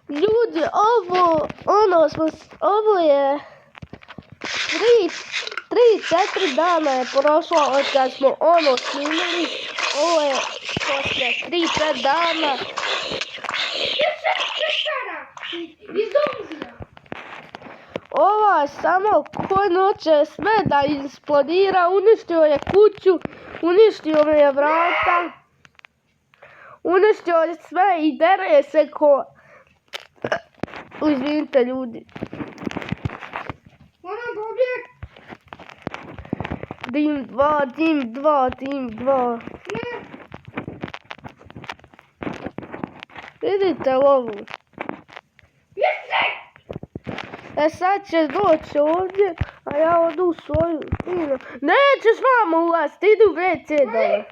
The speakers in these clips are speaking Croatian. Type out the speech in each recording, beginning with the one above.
Ljudi, ovo je 3-4 dana je prošlo od kad smo ono snimili. Ovo je poslije 3-4 dana. Ova samo ko noće sve da isplodira, uništio je kuću, uništio mi je vrata, uništio je sve i dere se ko... Izvinite ljudi. Tim 2. Vidite ovu. Sad će doći ovdje, a ja odu u svoju stinu. Nećeš vamo ulaziti, idu u WC dole.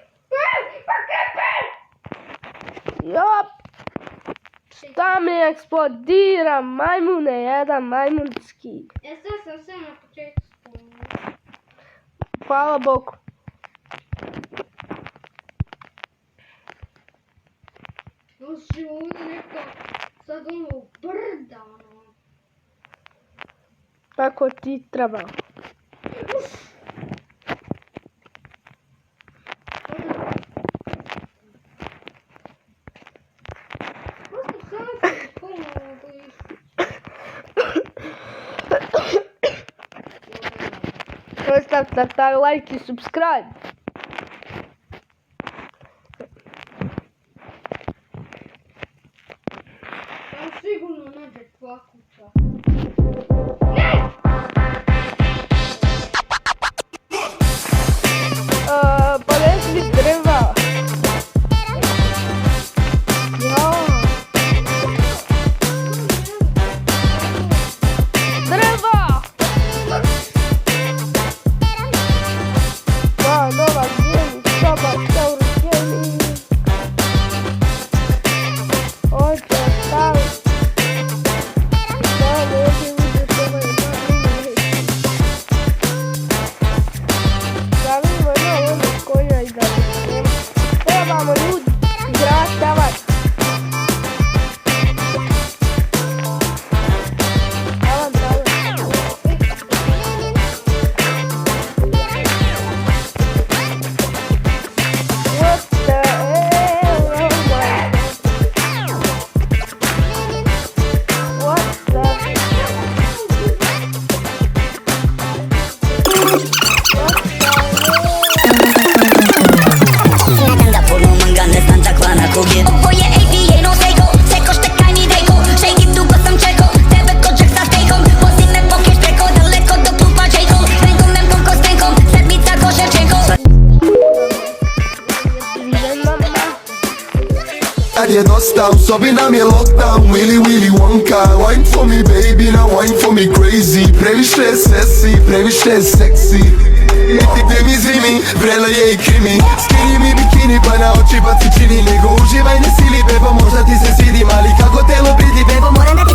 Jop. Šta mi eksplodira, majmune jedan, majmunski. Sad sam sve na početku spomenula. Hvala Bogu. Znači ovdje neka sad ono brda ono. Tako ti treba. Ostavite taj like i subscribe. Tam sigurno nađe tvoja kuća. Polezi drva. Drva! Nova gdje soba šta uređeni. Ovdje stavi. Trebamo ljudi igrati, davaj. Je dosta, u sobi nam je lockdown, Willy Wonka. Wine for me baby, now wine for me crazy. Previše je sexy, previše je seksi. Gdje mi zvimi, vrela je i krimi. Skini mi bikini pa na oči baci čini. Nego uživaj ne sili bebo, možda ti se svidim. Ali kako telo pridi bebo, moram da ti...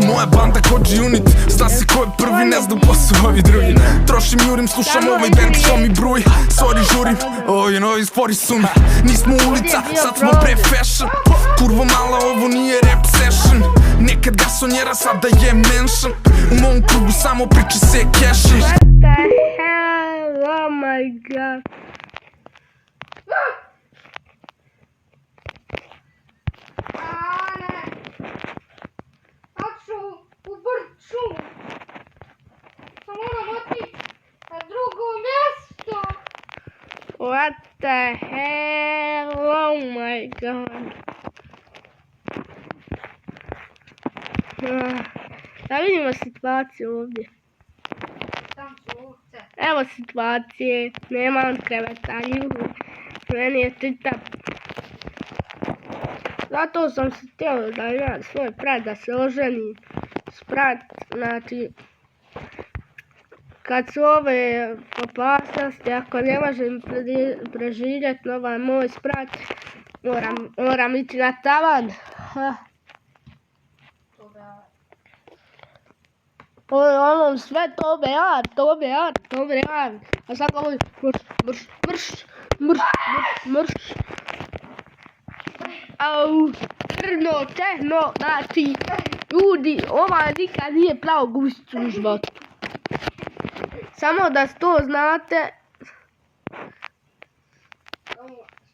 Moja banda ko G-Unit, zna se ko je prvi, ne znam ko su ovi drugi. Trošim, jurim, slušam ovaj band, što mi bruj. Sorry, žurim, ovi novi spori su mi. Nismo ulica, sad smo pre fashion. Kurvo mala, ovo nije rap session. Nekad gasonjera, sada je mention. U mom krugu samo priče se cashin. What the hell, oh my god. What the hell? Oh my god. Da vidimo situaciju ovdje. Evo situacije. Nemam kreveta. Meni je čitav. Zato sam se htjela da imam svoj brat, da se oženi s brat. Znači, kad su ove popasti opasnosti ako ne možem preživjeti na ovaj moj sprat. Moram ići na tavan. Ono sve tobe ja. A sad govori mrš. Au, crno, tehno, znači, ljudi, ovaj nikad nije pravo gusicu u životu. Samo da to znate.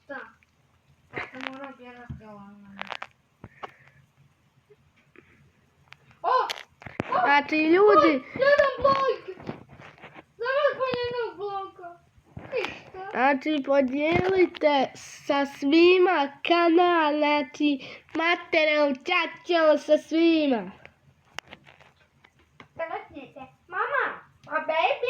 Šta? Pa se mora bjerati ovamo. Znači, ljudi, Jedan blok! Završpan jednog bloka. Ništa. znači, podijelite sa svima kanal, znači, materijalno ćaćemo sa svima. Preletnite. Mama, pa baby,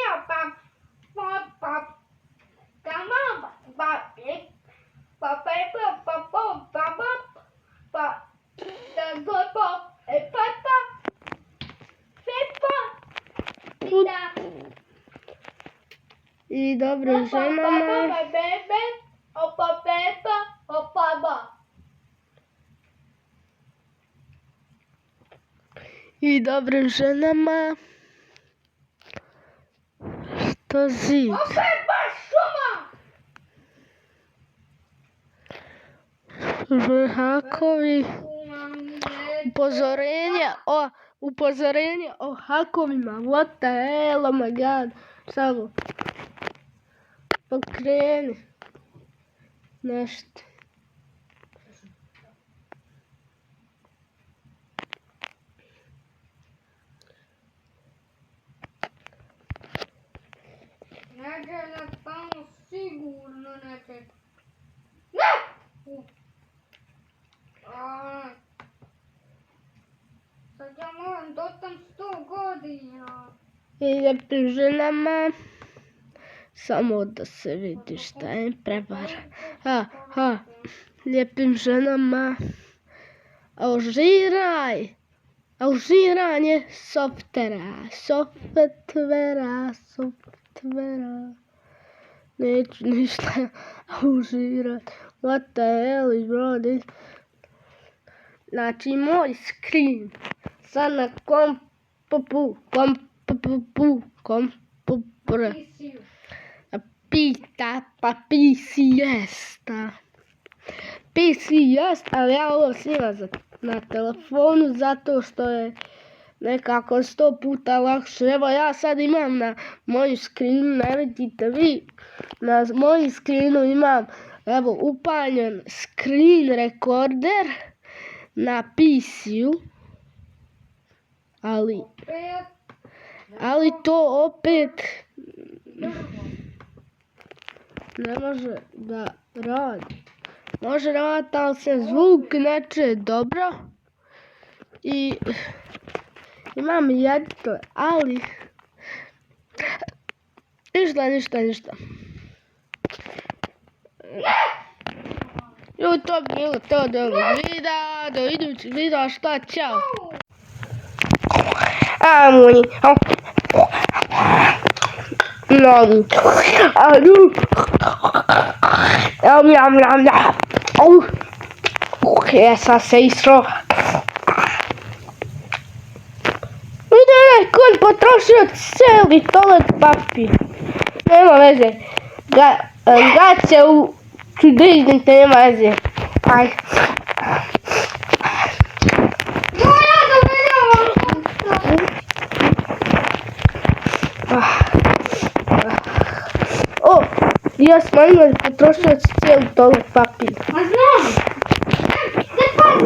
I dobro ženama. I dobro ženama. Što zid? Hakovi. Upozorenje o hakovima. What the hell, oh my god. Samo pokreni nešto. Nedjelja tamo sigurno neće. Sad ja moram dotam 100 godina. I lijepim ženama. Samo da se vidi šta je prevara. Lijepim ženama. Ažiranje softvera. Neću ništa ažirat. What the hell is bro this? Znači moj screen. Sad na kompu. Pita pa PC jesta. PC jest, ali ja ovo snimam na telefonu zato što je nekako 100 puta lakše. Evo ja sad imam na moju screenu, ne vidite vi, na moju screenu imam evo upaljen screen recorder na PC-u, ali to opet ne može da radi. Može raditi, ali se zvuk neće dobro. I imam jedno, ali ništa. Ljudi, to bi bilo to od ovog videa, do idućeg videa, šta, čao. Muni. Essa se isro. Vidite, kon potrošio cijeli toalet papir. Nema veze. Gaće u čudižnite, nema veze. Aj. Ja smo imali potrošio cijeli toalet papir. A znam! Ne pazi,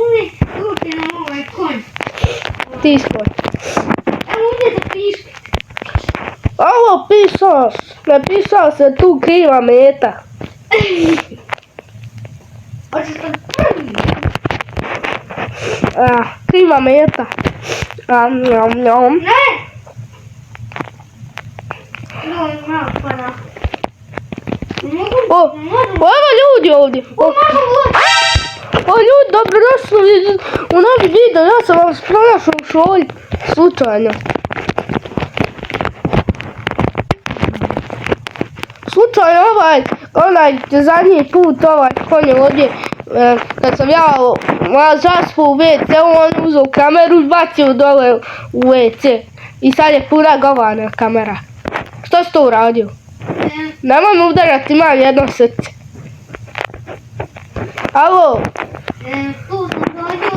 uvijek ruke na ovaj konj. Ti spoj. Evo ovdje da piške. Ovo napisao se tu kriva meta. Hoćeš sad prvi? Kriva meta. Ne! No, malo para. Evo ljudi ovdje. Ljudi, dobrodošli u novi video. Ja sam vas pronašao u šoli slučajno. slučajno onaj zadnji put konj je ovdje, kad sam ja zaspao u WC, on uzeo kameru i bacio dole u WC. I sad je puna govana kamera. Što si to uradio? Nemoj me udarati, imam jedno srce. Alo? To sam radio.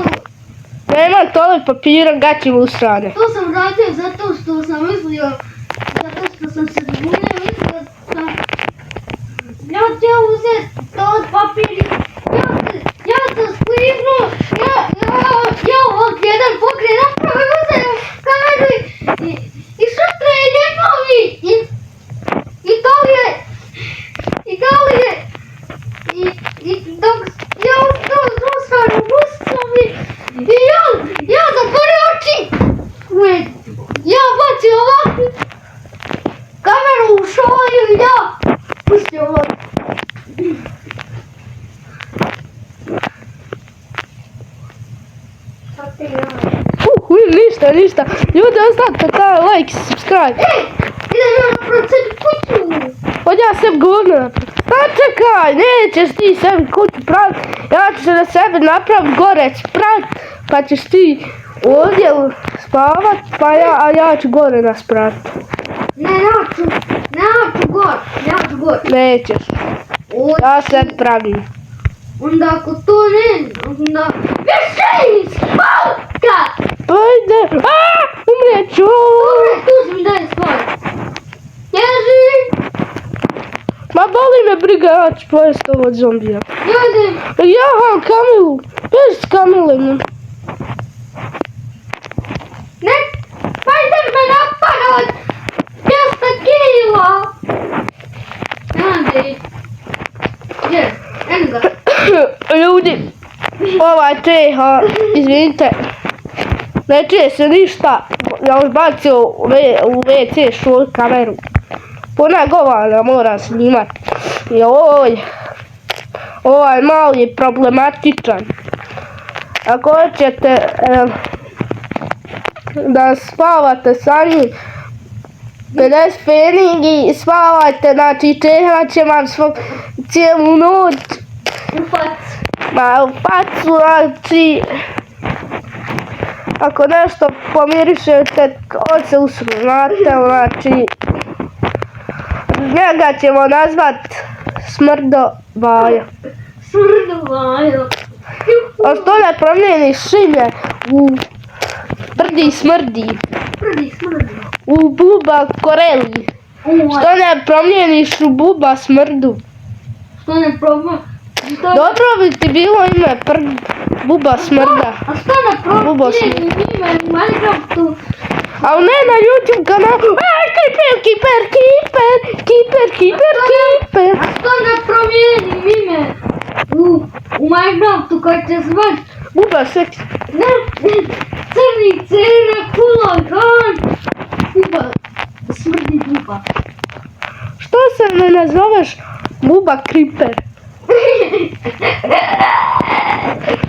Nemam toliko papira, gaći u strane. To sam radio zato što sam mislio, zato što sam se zbunio, mislio da sam... Ja ću uzeti to od papiri. Ja sam skliznuo, ja ovak jedan pokret napravio, uzeo kameru i šutra je ljepovi. I dok ja ustao s društvenom ustom i ja zatvorio oči. Ja bacio ovakvu kameru u šolju i ja pustio ovakvu. Ništa. Ljudi, ostavite taj like, subscribe. Idem ja napraviti sebi kuću. Od ja sebi govno napraviti. Čekaj, nećeš ti sebi kuću praviti. Ja ću se na sebi napraviti gore sprat, pa ćeš ti ovdje spavat, a ja ću gore naspraviti. Ne, neću gore. Nećeš. Ja sebi pravim. Onda ako to ne, onda... Više spavka! Ajde, umrijeću! Dobre, tu si mi daj spavati. Ježi! Ma boli me briga, ja ću pojesti ovo od zombija. Jedem! Ja vam Kamilu, beži s Kamilom. Ne, pa ideš me napadat! 200 kila! Jandi! Gdje? Eno ga! Ljudi, ovaj teha, izvinite, ne čuje se ništa, ja uzbacio u WC šol kameru. Puna govana mora snimat. Ovaj malo je problematičan. Ako hoćete da spavate sa njim 50 feningi, spavajte, znači teha će vam cijelu noć. Ma u facu, znači, ako nešto pomirišete, on se usrunate, znači, njega ćemo nazvat Smrdo Bajo. Smrdo Bajo. A što ne promijeniš ime u Brdi Smrdi? Brdi Smrdi. U Buba Koreli. Što ne promijeniš u Buba Smrdu? Što ne promijeniš? Dobro bi ti bilo ime Buba Smrda. A što ne promijeniš ime u Minecraftu? Ali ne na YouTube kanalu. Kiper. A što ne promijenim ime u Minecraftu kad će zvat? Buba Seks. Ne, crni crna hulagan. Buba, smrdi Buba. Što se ne nazoveš Buba Creeper?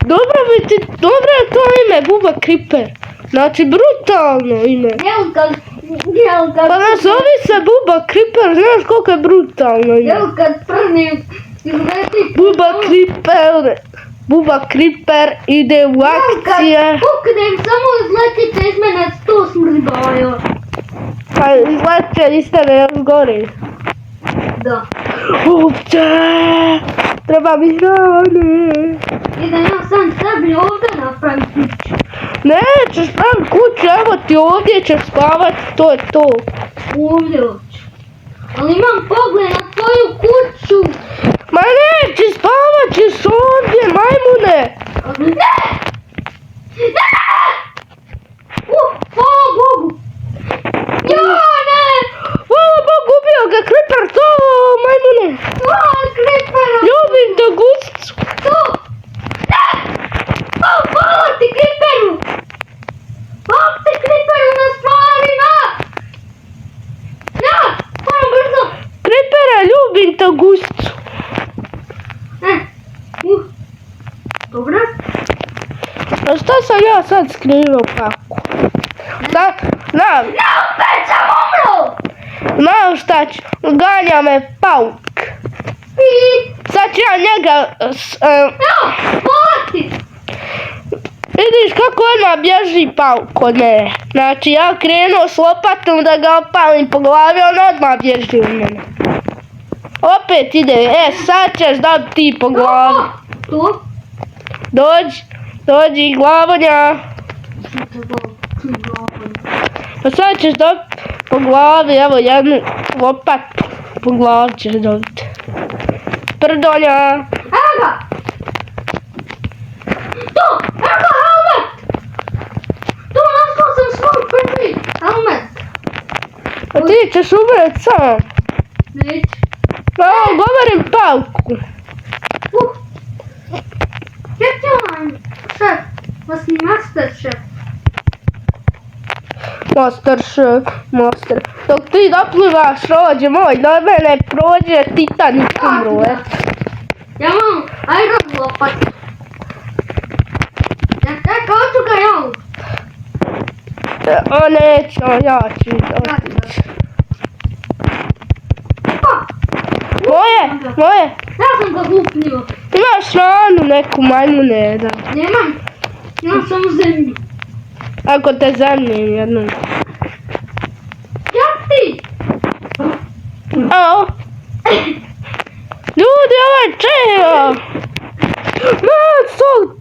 Dobro je to ime, Buba Creeper. Znači brutalno ime. Pa nazovi se Buba Creeper, znaš koliko je brutalno ime. Evo kad prnem izleti... Buba Creeper ide u akcije. Kad puknem, samo izletite iz mene 100 smrdi Bajo. Pa izletite iz tebe još gore. Da. Uopće, treba mi hrane. Idem ja sam sebi ovdje napravim kuću. Nećeš praviti kuću, evo ti ovdje ćeš spavati, to je to. Ovdje hoću. Ali imam pogled na tvoju kuću. Ma neći, spavat ćeš ovdje, majmune. Ne! Ne! Hvala Bogu! Ja, ne! Hvala Bogu, ubio ga Creeper, to, majmune. Hvala Creepera! Ljubim te gusticu. To! Ne! Hvala ti Creeperu! Hvala ti Creeperu na stvari, na! Na! Hvala brzo! Creepera, ljubim te gusticu. Dobro? A šta sam ja sad skrivao kako? Da, Ne, opet sam umro! Znao šta ću, ganja me pauk. Sad ću ja njega... Polati! Vidiš kako odmah bježi pauk od mene. Znači ja krenuo s lopatom da ga opalim po glavi, on odmah bježi od mene. Opet ide, sad ćeš dobiti ti po glavi. Tu? Dođi glavonja. Pa sad ćeš dobiti po glavi, evo jednu lopatu po glavi ćeš dobiti. Prdonja. Evo ga! Tu! Evo ga helmet! Tu našao sam svoj prvi helmet. A ti ćeš umret sam. Neću. Govorim pauku. Gdje ti onaj šef? Osim Masterchef. Master. Dok ti doplivaš, rođe moj, do mene prođe Titanic umro, Ja imam iron lopat. Ja čekaj, hoću ga ja. O neću, ja ću otići. Moje. Ja sam ga kupnio. Imaš ranu neku majmune, da. Nemam. Imam samo zemlju. Ako te zemljem jednom. Jak ti? Ao. Ljudi, ovo je Čeha.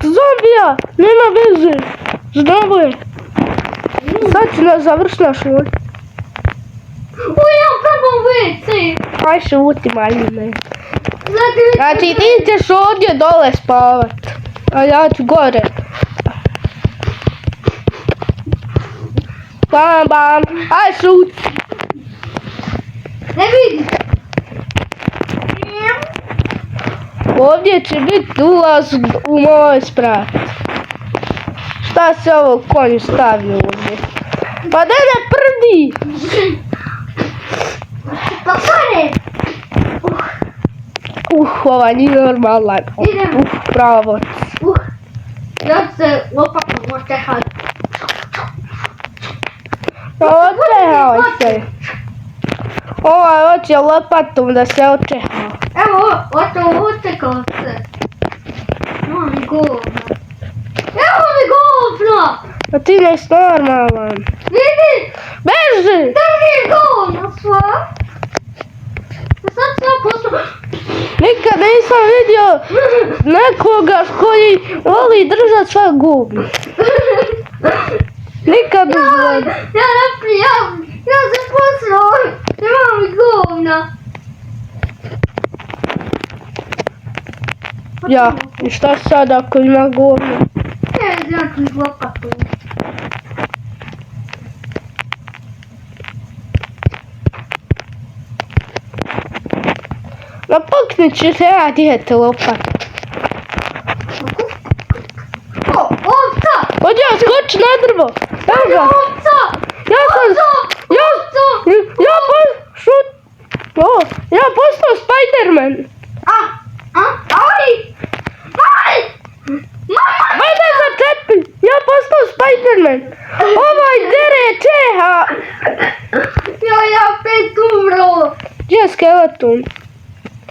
Zombija. Nema veze. Zdravo je. Sad ću nas završi na šolju. Ja prvo WC. Aj šuti majmune. Znači, Znači ti ćeš ovdje dole spavat. A ja ću gore. Bam. Aj šuti. ne vidim. Ovdje će biti ulaz u moj sprat. Šta se ovo konju stavio ovdje? Pa da ne prdi! Pa pare. Ovaj nije normalan. Idemo. Pravo. Ja se lopatom očeham. Očehao se. Ovaj hoće lopatom da se očeha. Evo, očekao se. Evo mi govno. Evo mi govno! A ti nisi normalan. Vidi! Beži! Drži govno sva! Sad sam postao... Nikad nisam vidio nekoga koji voli držat sve govno. Nikad u životu. Ja sam poslao, imam mi govna. Ja, i šta sad ako ima govno? Ja ću iz lopatu. Napuknut ću se ja dijete lopat. O, ovca! Ođe, skoči na drvo. Evo ga. Ovca! Ja postao Spiderman. Aj! Mama! Ajde začepi. Ja postao Spiderman. Ovaj dere Čeha. Ja opet umro. Gdje je skeleton?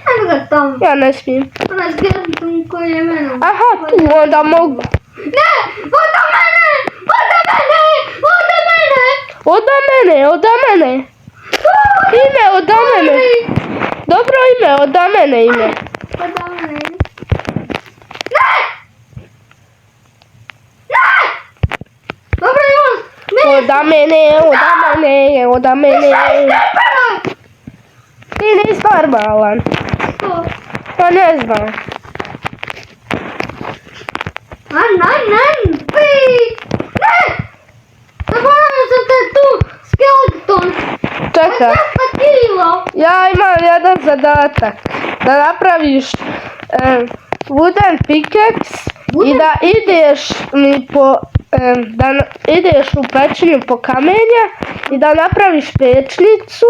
Evo ga tamo. Ja ne smijem. Onaj skeleton koji je mene. Aha, tu onda mogu. Ne! Oda mene! Oda mene. Ime oda mene. Dobro ime, oda mene ime. Oda mene. Ne! Dobro, imam. Oda mene. Ti nisi normalan. Pa ne znam. Ne! Zaboravio sam te tu, skeleton. Čekaj. 200 kilo. Ja imam jedan zadatak. Da napraviš wooden pickaxe i da ideš mi po... da ideš u pećinu po kamenja i da napraviš pečnicu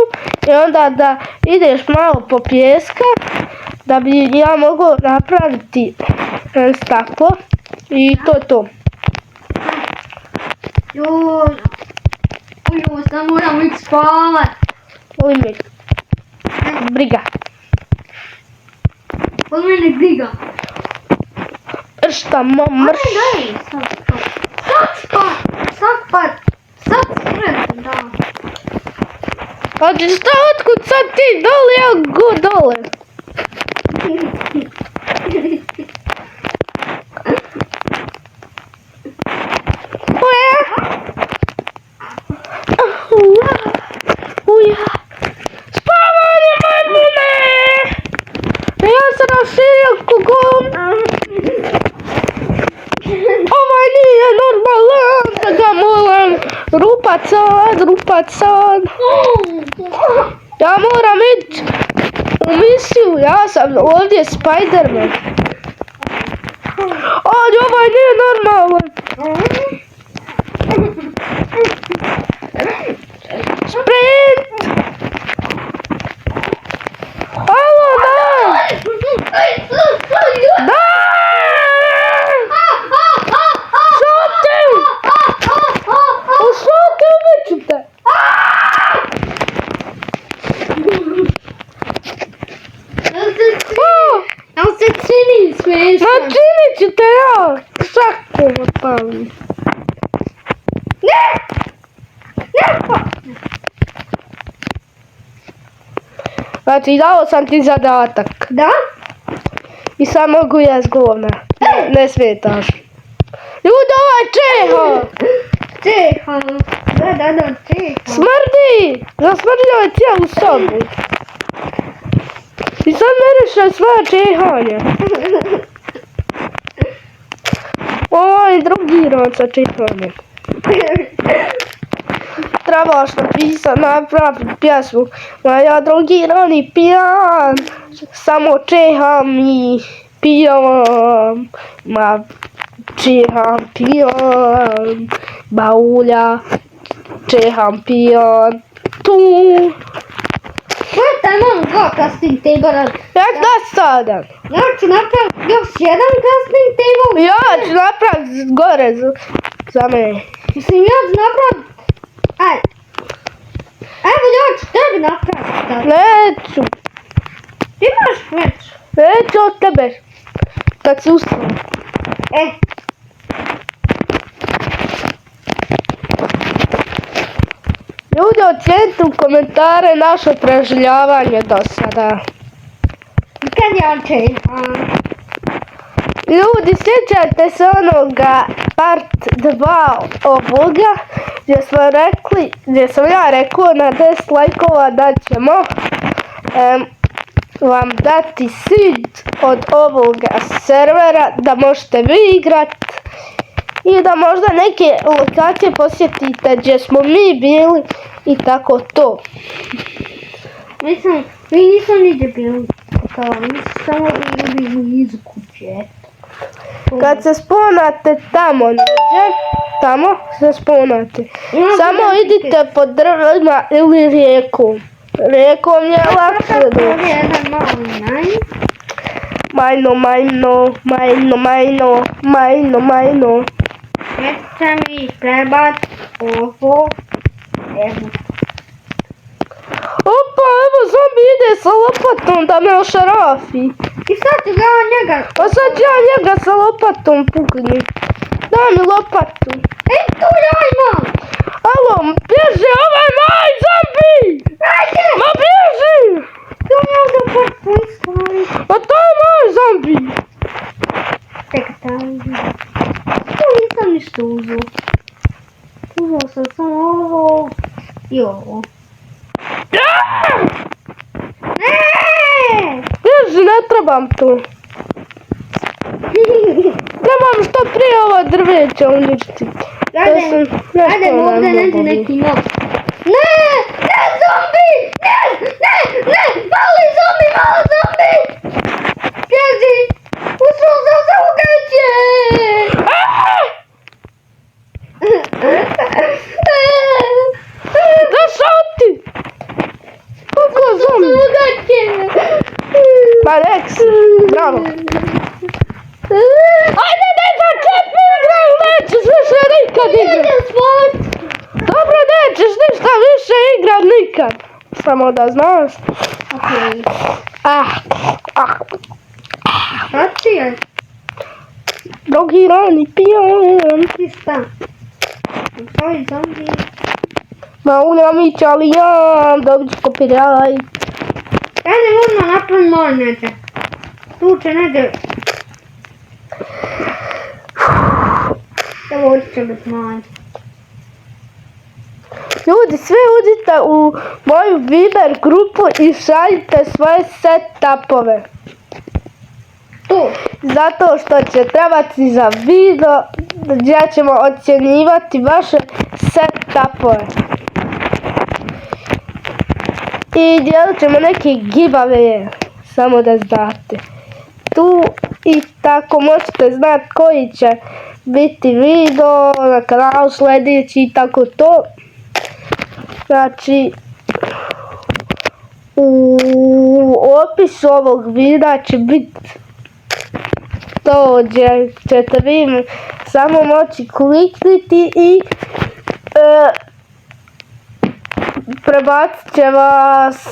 i onda da ideš malo po pijeska da bi ja mogao napraviti staklo i to. Joj, sad moram ići spavat. Volim me. Briga. Od mene briga. Šta mama mrš. Daj, sad spat. Sad sred, da. A ti šta, otkud sad ti dole, ja go dole? Uja. Spavanje majmune! Ja sam raširio kugom. Ovaj nije normalan, da ga moram rupat sad. Ja moram ići u misiju, ja sam ovdje Spiderman. Ali ovaj nije normalan. Sprint! Halo, da! Da! Šuti! Šuti, ubiću te! Ja se čini smiješno. Načinit ću te ja! Šakom odpalim. Znači, dao sam ti zadatak. Da? I sad mogu jest govna. Ne smetaš. Ljudi, ovaj čeha! Čeha. Da, čeha. Smrdi! Zasmrdio je cijelu sobu. I sad miriše svoje čehanje. Ovo je drugi rod sa čehanjem. Trebaš napraviti pjesmu. Ma ja drugi rani pijan. Samo čeham i pijam. Ma čeham, pijam. Baulja. Čeham, pijam. Tu. Šta imam dva casting table? Jak da sada? Ja ću napraviti još jedan casting table. Ja ću napraviti gore za mene. Mislim, ja ću napraviti... Ajde. Evo, ja ću tebi napraviti. Neću. Imaš već? Neću od tebe. Kad se ustane. Ljudi, ocijenite u komentare naše preživljavanje do sada. Kad ja čekam? Ljudi, sjećate se onoga part 2 ovoga gdje sam ja rekao na 10 lajkova da ćemo vam dati seed od ovoga servera da možete vi igrat i da možda neke lokacije posjetite gdje smo mi bili i tako to. Mislim, mi nisam nigdje bili. Mi samo bili iz kuće. Kad se sponate tamo neđe, tamo se sponate. Samo idite po drvima ili rijekom. Rijekom je lakše doći. Majno. Neće mi trebat ovo. Evo. Opa, evo zombi ide sa lopatom da me ošarafi. I sad ću ja njega... A sad ja njega sa lopatom puknim. Daj mi lopatu. Tu ja imam! Alo, bježi, ovaj moj zombi! Ajde! Ma bježi! Tu ja sam pod svoj stvari. A to je moj zombi! Čekaj, tu nisam ništa uzeo. Uzeo sam samo ovo i ovo. Bježi, ne trebam to. Trebam što prije ovo drveće uništiti. Ajde, ovdje neđe neki noć. Ne, zombi! Ne, mali zombi! Bježi! Ušao sam za ugađe! Zašao ti! Kako zombi? Pa Rex, bravo. Ajde, ne začetni igram, nećeš više nikad igrat. Dobro, nećeš ništa više igrat nikad. samo da znaš. Okej. Šta je? Drugi rani pijan. Tista. Oj, zombi. Ma unam Italijan, dobit ću kopiraj. Ajde, odmah napravim moj neđe. Tu će negdje. Evo, ovdje će biti moj. Ljudi, svi udite u moju Viber grupu i šaljite svoje setupove. Tu. Zato što će trebati za video gdje ćemo ocjenjivati vaše setupove. I dijelit ćemo neke giveaway, samo da znate. Tu i tako možete znati koji će biti video na kanalu sljedeći i tako to. Znači, u opisu ovog videa će biti to gdje ćete vi samo moći kliknuti i prebacit će vas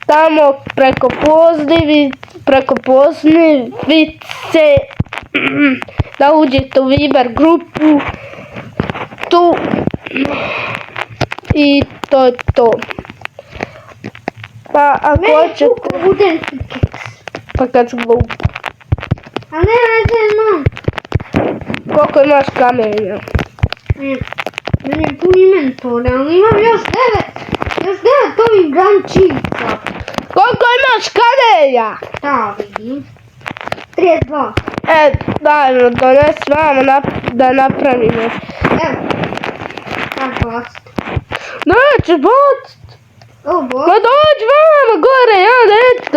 tamo preko pozivnice da uđete u Viber grupu tu i to je to. Pa ako hoćete, Budem. pa kad su glupi. A ne, imam. Koliko imaš kamenja? Meni je pun inventora, ali imam još 9 ovih grančica. Koliko imaš kamenja? Da, vidim. 32. Daj, dones vamo da napravimo. Evo. Kako bacit? Neće bacit. O, bo. Ma dođi vamo gore, ja neću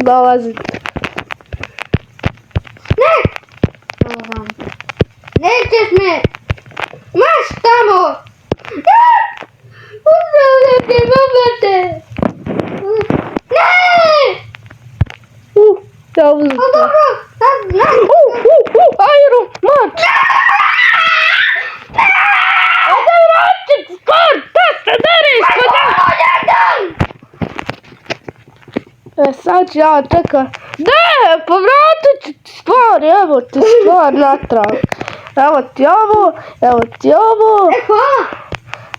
dolazit. Ne! Evo vam. Nećeš me! Maš tamo! Uzdravljate, babate! Ne! Ja O, uzim. dobro! Sad znam! Ajro, mač! Ode vratit, skor, da se deriš kod ja! Sad ću ja čekam. Ne, povratit ću ti stvar, evo ti stvar natrag. Evo ti ovo, evo ti ovo, Hvala!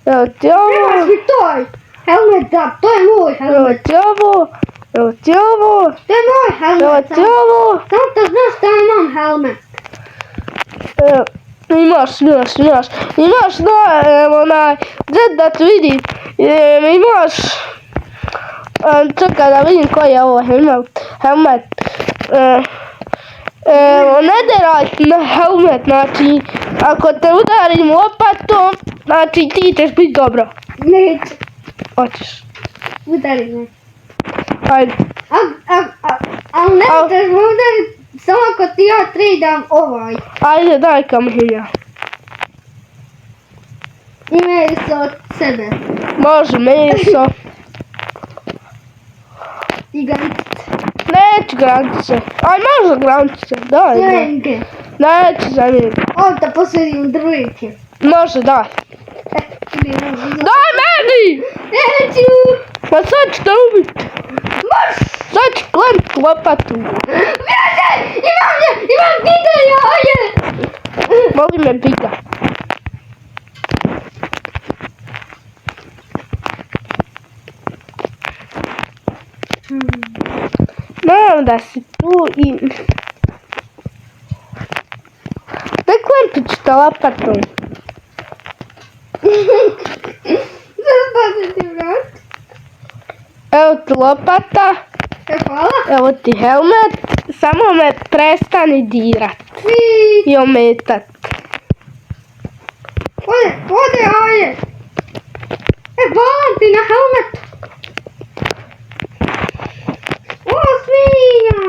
evo ti ovo, Trebaš mi toj! Helmet da, to je moj evo helmet! ti ovo, evo ti ovo, To je moj evo helmet! ti ovo. Samo da znaš da imam helmet! Imaš da, evo onaj, da ti vidim, imaš, čekaj da vidim koji je ovo helmet, ne deraj na helmet, znači, ako te udarim lopatom, znači ti ćeš biti dobro, Neću! hoćeš, Udari me! ajde, Ali ne možeš me udariti samo ako ti ja tradam ovaj. ajde daj kamenja, Ime se od sebe. može meso, I ga neću grančice, aj može grančice, daj, srenge. neću za njeg, Ovdje posjedim drujke. može daj. Daj meni! Neću! Pa sad ću te ubit. Sad ću klenit lopatu. Bježe! Imam pite jaje! Molim me pita. Znam da si tu i... Ne klentit ću te lopatom. Zaspati ti vrat. Evo ti lopata, Hvala. evo ti helmet. Samo me prestani dirat i ometat. Ode, aje! Hvala ti na helmet! O, svinja!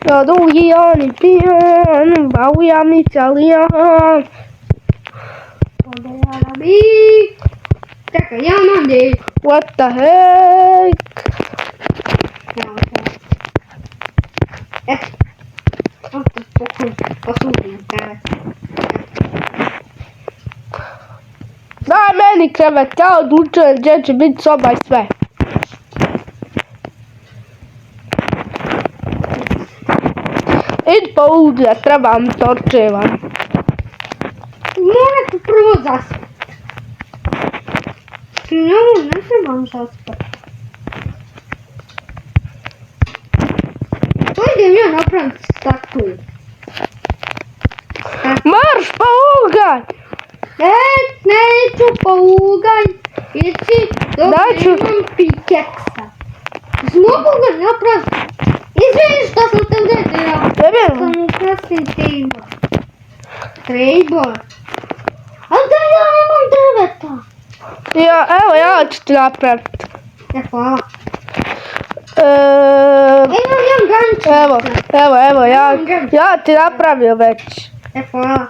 Ja drugi oni pijan, baujam Italijan. Ode, arabi! Čekaj, ja imam gdje. What the heck? Evo te. Ovdje pokoj, posudim tebe. Daj meni kreveta, ja odlučujem gdje će biti soba i sve. Idi po uglja, trebam torčevan. Morate prvo zaspati. Ne trebam zaspati. To idem ja napraviti statu. Marš po ugalj! Neću po ugalj. Ići dok Daću. imam pikeksa. Mogu ga napraviti. Izvini što sam te udario. Sam ukrasnim Trejbor. Ali da ja nemam drveta. Ja ću ti napraviti. Hvala. Imam jedan gančić. Evo, ja ti napravio već. Hvala.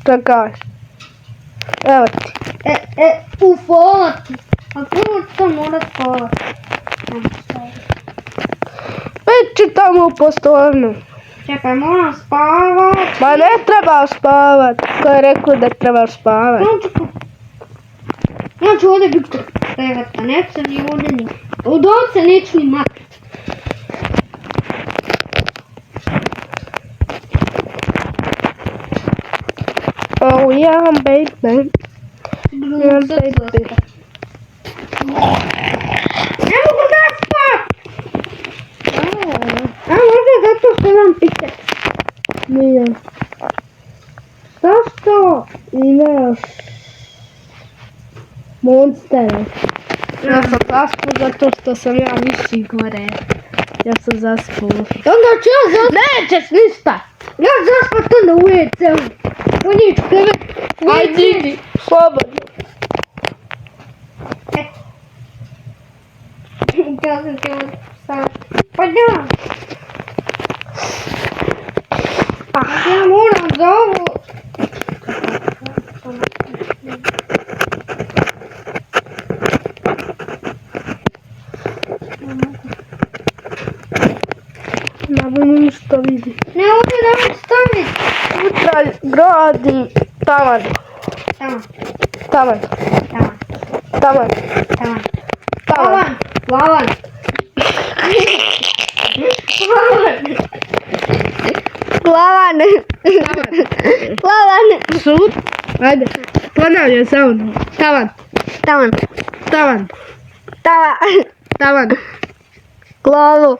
Čekaj. Evo ti. Hvala ti. A prvo to mora spavati. Već ću tamo u postovnu. Čekaj, moram spavat. Ma ne treba spavat. Ko je rekao da trebaš spavat? Ja ću ovdje biti kreveta, neću ni ovdje ni. Od ovdje se neću ni maknuti. Oh yeah, baby. Yeah, baby. Ne mogu zaspat! A možda zato što imam pitek. Nije. Zašto? Imaš monstere. Ja sam zaspao zato što sam ja viši gore. Ja sam zaspao. Onda ću ja zaspat. Nećeš ništa. Ja zaspat onda u WC-u. U njih krevet. Ajde idi, slobodno. Ja sam te sad. Pa da. Ja moram za ovo. Ne budem ništa vidi. Ne ovdje da mi staviti. Sutra gradim tavan. Tavan. Tavan. Tavan. Tavan. Tavan. Tavan. Lavan. Lavan. Lavan. Sud. Ajde. Ponavljaj sa mnom. Tavan. Tavan. Tavan. Tavan. Tavan. Glavu.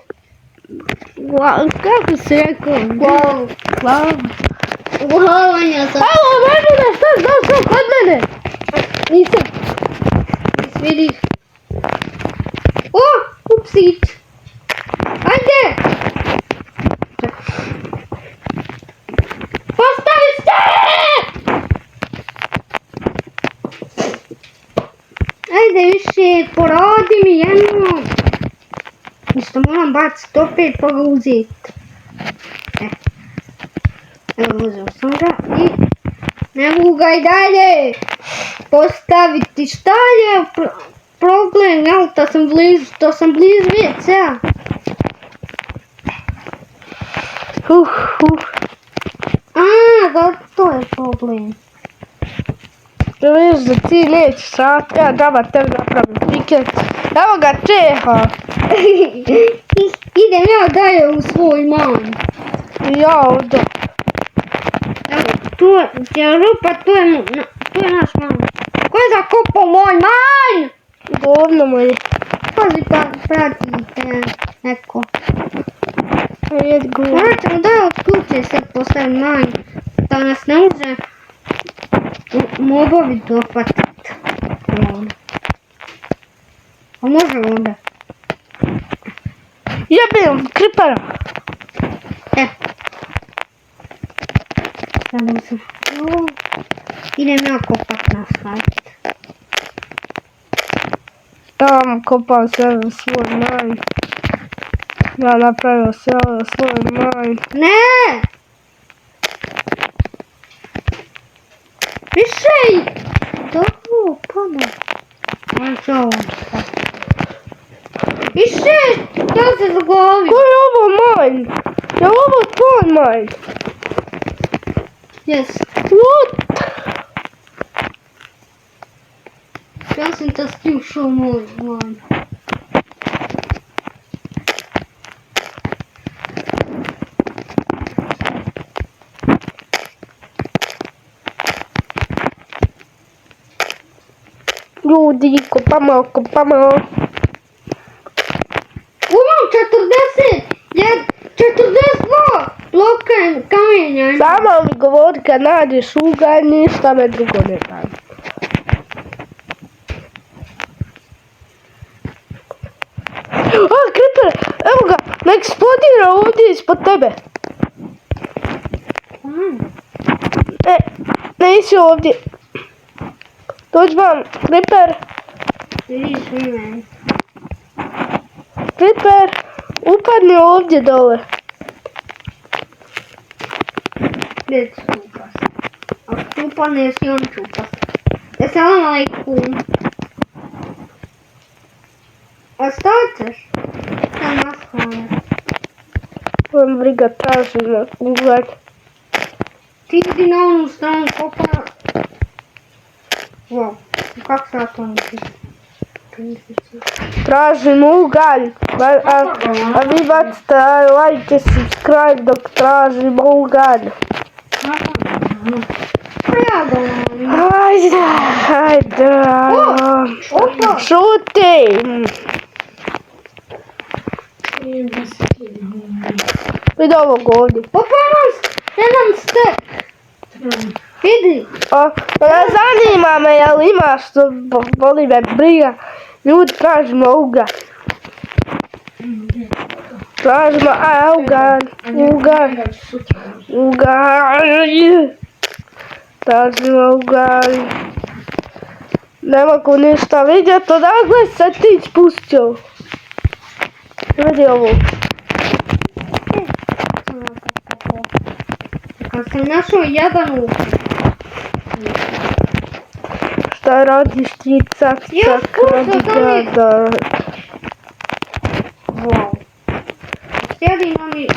Kako si rekao? Glavu. Glavu. Glavanja sam. Evo, meni da šta došao kod mene. Nisam. Vidiš. O, upsić. Ajde. Postavi se! Ajde više, poradi mi jedno. Isto moram baciti opet pa ga uzeti. Evo uzeo sam ga i ne mogu ga i dalje postaviti. Šta je problem? Jel, to sam blizu WC-a. To je problem. Viš da ti nećeš sad, ja dama tebi napravim piket. Evo ga Čeha. Idem ja dalje u svoj man. I ja ovdje. Evo, tu je rupa, tu je naš man. Ko je zakopao moj man? Govno moje. Pazi, pratite neko. Jed govno. Morat ćemo da od kuće se postavim man. Da nas ne može mobovi dopatit. A može onda? Jebim, kripara. Sada sam. Idem ja kopat na sajt. Tamo kopam sve za svoj maj. Ja napravio sve za svoj maj. Ne! Više! Dobro, pomoć. On će ovo. Više! Da se zgovi. Ko je ovo maj? Je ovo tvoj maj? Yes. What? Ja sam te slušao moj glas. Ljudi, kopamo. Imam 42 bloka kamenja. Samo mi govori kad nađeš ugalj, ništa me drugo ne znam. A, Creeper, evo ga, ne eksplodira ovdje ispod tebe. Nisi ovdje. Dođi vam, Creeper. Creeper, upadni ovdje dole. Gdje ću čupas? Ako čupane si on čupas. Assalamu alaikum. A što ćeš? Sam naskone. Vam briga, tražim ugalj. Ti idi na onu stranu kopa. Wow, kako sad to misliš? Tražim ugalj. A vi bacite like, subscribe dok tražim ugalj. Pa ja ga volim. Ajde. Opa! Šuti. Vidi ovog ovdje. Opa, imam stek. Vidi. Ne zanima me jel imaš što boli me briga. Ljudi tražimo ugalj. Tražimo ugalj. Tražimo ugalj. Ne mogu ništa vidjeti, odakle se ti spustio. Vidi ovo. Kad sam našao jebanu. Šta radiš ti cak radi gada? Wow. Sjedi mi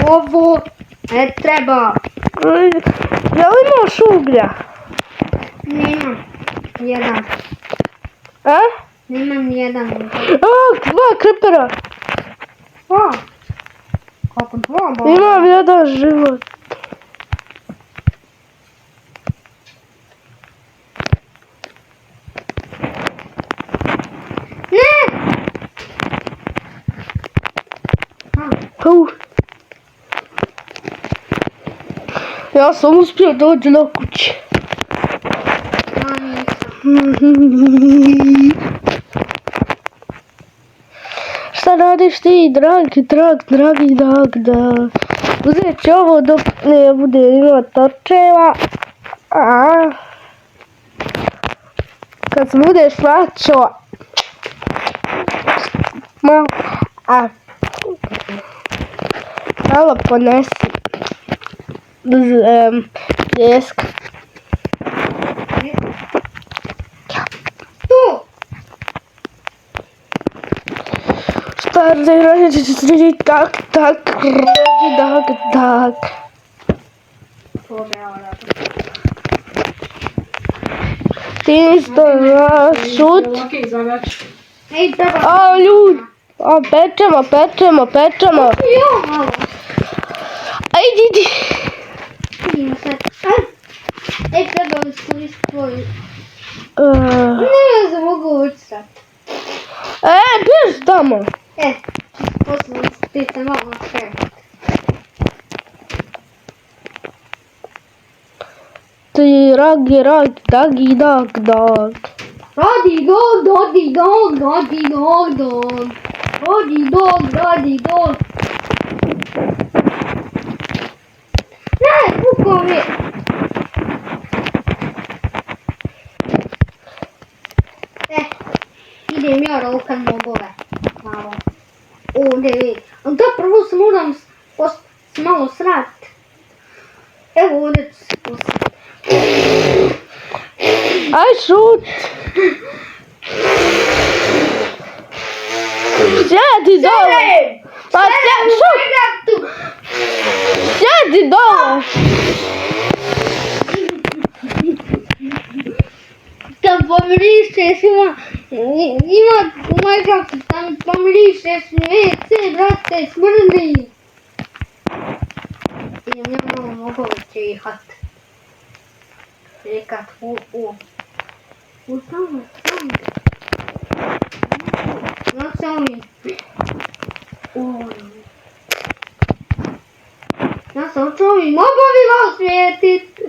ovo ne treba. Jel imaš uglja? Nemam jedan. A? Nemam jedan. Dva Creepera. Dva? Kako dva ba? Imam jedan život. Ne! Ja sam uspio doći do kuće. Šta radiš ti, dragi Dagda? Uzet ću ovo dok ne bude imat torčeva. Kad se budeš vraćao malo ponesi deska. Tu! Šta radi tak, Dag. Ti isto šut. Ej, treba. A ljudi, pečemo. Jo, malo. Ajde, idi. Vidimo se. Ej, treba iskoristiti tvoju. Ne mogu ući sad. Bješ tamo. Poslije ti se malo našerati. Ti Dagi, Dag. Radi dog. Ne, pukao mi je. Idem ja rokan nogove. Malo. Ovdje vidi. Da prvo se moram malo srati. Evo ovdje ću se posrati. Aj šut. Sjedi dole. Pa šut. Sjedi dole. Da tam pomirišeš, ima u Minecraftu, tam pomirišeš WC, brate, smrdi. I ja malo mogu čehat. Čekat, tamo. Znaš ovi. Ja sam čuvi mobovima osvijetit.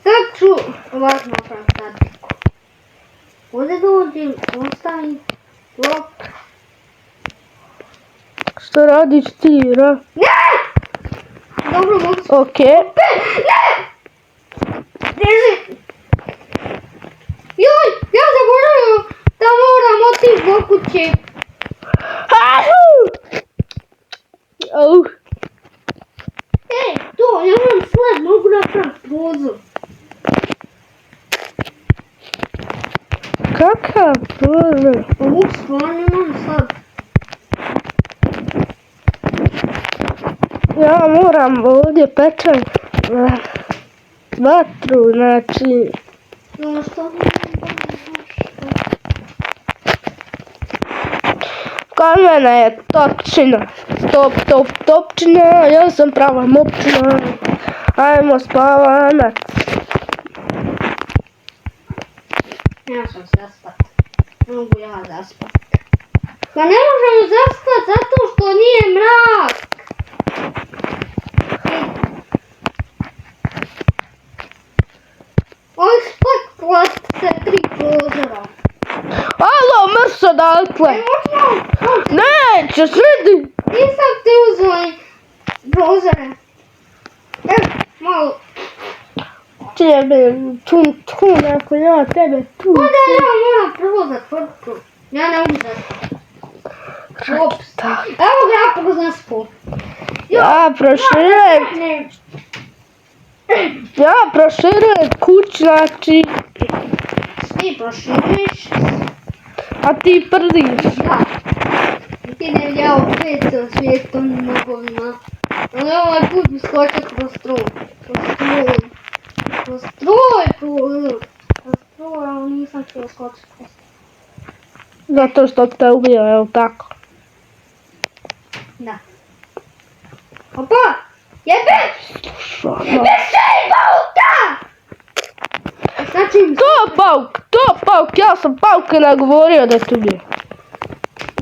Sad ću ovako napravim statiku. Ovdje dođem, ostavim blok. Što radiš ti, ra? Ne! Dobro, mogu se... Okej. Ne! Drži! Joj, ja zaboravio da moram otići do kuće. Ej, to, ja moram sled, mogu napraviti prozor. Kakav prozor? Ovu stvarno imam sad. Ja moram ovdje pečem vatru, znači... No, što mi Kod mene je topčina. Topčina, ja sam prava mopčina. Ajmo spavanac. Ja sam zaspat. Ne mogu ja zaspat. Pa ne možemo zaspat zato što nije mrak. Oj, spaklat se 3 prozora. Alo, mrš odatle. Neće, sidi. Nisam ti uzela prozore. Malo. Tebe, tu, neko ja tebe tu. Onda ja moram prvo zatvrtku. Ja ne mogu zatvrtku. Ops. Evo ga ja prvo zaspu. Ja proširujem kuć, znači, Ti proširiš. a ti prdiš. Da. Ti ne vidjao pet svijetom nogovima. Ali ovaj put mi skočio kroz stroj. Kroz stroj, ali nisam htio skočiti kroz stroj. Zato što te ubio, jel tako? Da. Opa! Jebe! Šano. Beštej pauka! Znači mi To pauk, ja sam pauka nagovorio da te ubije.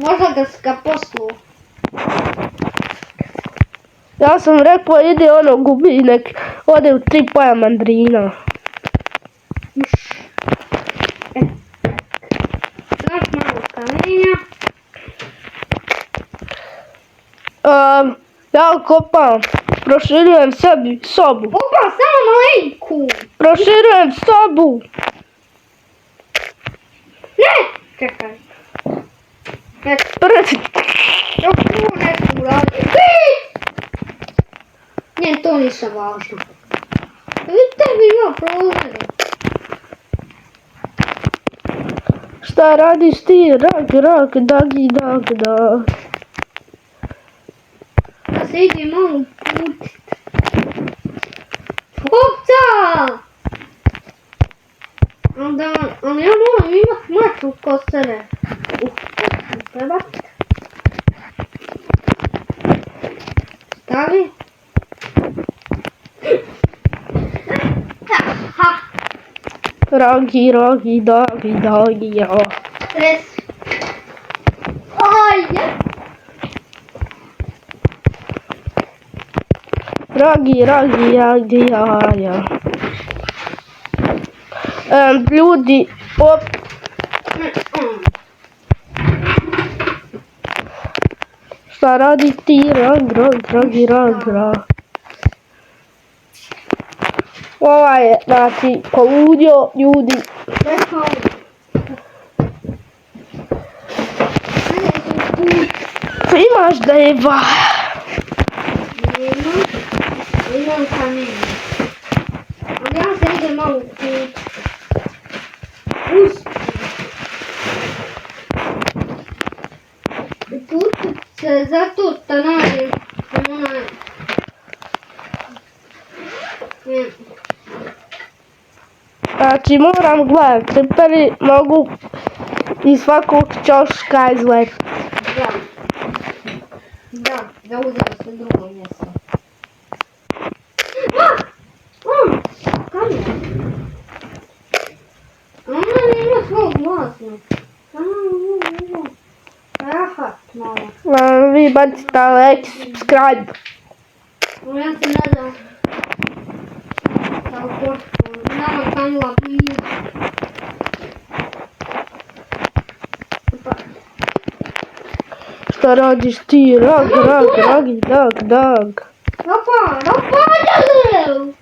možda ga poslu. Ja sam rekao ide ono gubi nek ode u 3 poja mandrina. Znaš malo kamenja. Ja kopam, proširujem sebi sobu. Opa, samo malenku. Proširujem sobu. Ne! Čekaj. Dok tu nešto uradim. Ne, to nisam važno. Vidite bi ima prozore. Šta radiš ti? Rak, dagi, dag. Da se ide malo putit. Ovca! Ali ja moram imat maču kod sebe. Treba. Stavi. Ha! Ragi, dagi, ja. Stres. Ajde! Ragi, ja. Ljudi, šta radi ti? Ragi. Ova je, znači, poludio ljudi. Rekao. Imaš da je Imam kamenje. Ali ja se idem malo put. Put se zato da nađem onaj... Znači moram gledat, kriperi mogu iz svakog ćoška izlet. Da uzeo se drugo mjesto. Kam je? Ona nema svog glasa. Rahat malo. Vi bacite like, subscribe. Ja se ne znam. Kao pošto. Nama kanila prije. Šta radiš ti? Rog. Ropa, djeluje!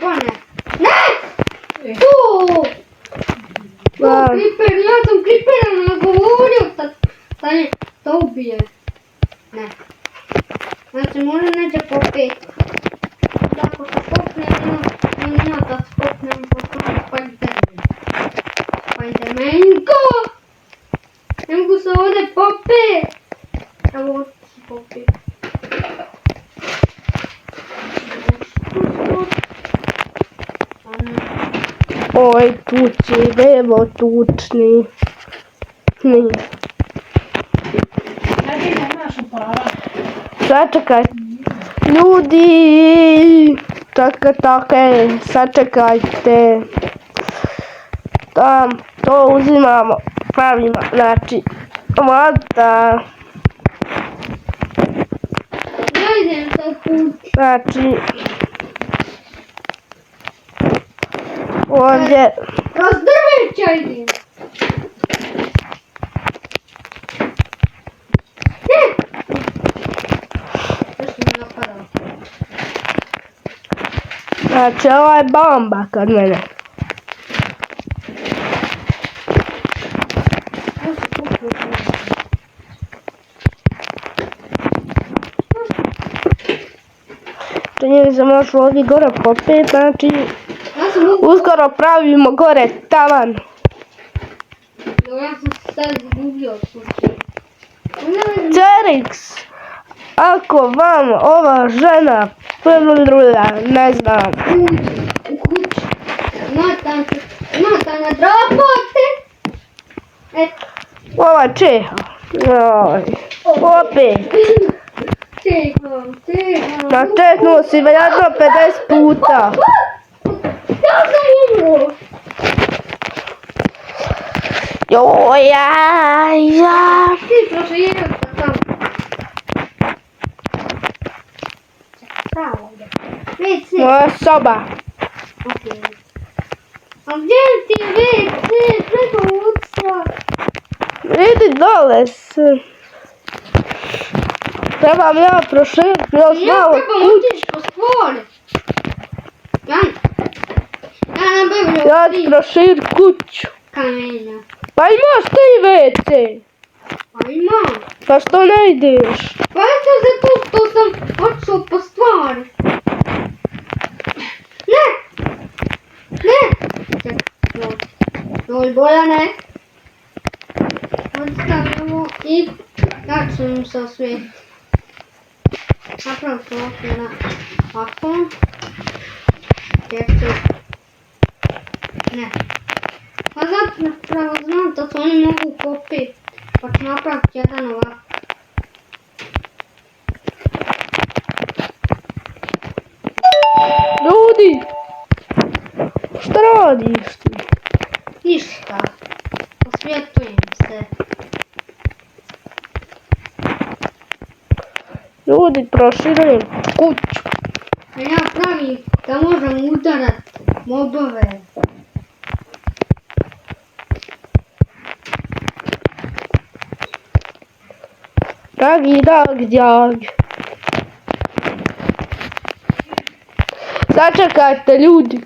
Pa ne. Ne! Tu! Da. Creeper, ja sam Creepera nagovorio da ne, to ubije. Ne. Znači, možda neće popet. Ako se popnem, nema da se popnem, popnem Spidermanko! Ne mogu se ovdje popet. Evo ovdje se popet. Oj, tuči, evo tučni. Sačekaj. Ljudi! Čekaj, sačekajte. Tam, to uzimamo. Pravimo, znači, voda. Ja idem sa kući. Znači, ovdje, Kroz drveća idem. Zašto mi napadao? znači, ovo je bomba kod mene. Čini mi se možeš ovdje gore popet, znači, Ja sam mogu... uskoro pravimo gore tavan. Ja sam se sad izgubio od kuće. Cerix, ako vam ova žena ne znam. U kući. Nata na drapote. Ova Čeha. Joj, opet. Tiho. Načetnuo si vjerojatno 50 puta. Ja sam umro. Joj, Ti proširao se tamo. Pravo ovdje. WC. moja soba. Okej. A gdje ti WC? Preko uca. Idi dole. Trebam ja proširiti još Ja malo trebam otići po stvore. Ja nabavljam Ja ću proširiti kuću. kamenja. Pa imaš ti WC. Pa imam. Pa što ne ideš? Pa eto zato što sam otišao po stvari. Ne! Čekaj, joj Bojane. Odstavljamo i začnemo sa osvijetiti. Napravo to ovdje na ovako. Čekaj. Ne. Pa zapravo znam da se oni mogu popiti. Pa ću napraviti jedan ovako. Ljudi! Šta radiš ti? Ništa. Osvjetujem se. Ljudi, proširujem kuću. A ja pravim da možem udarat mobove. Dragi, dragi. Sačekajte ljudi.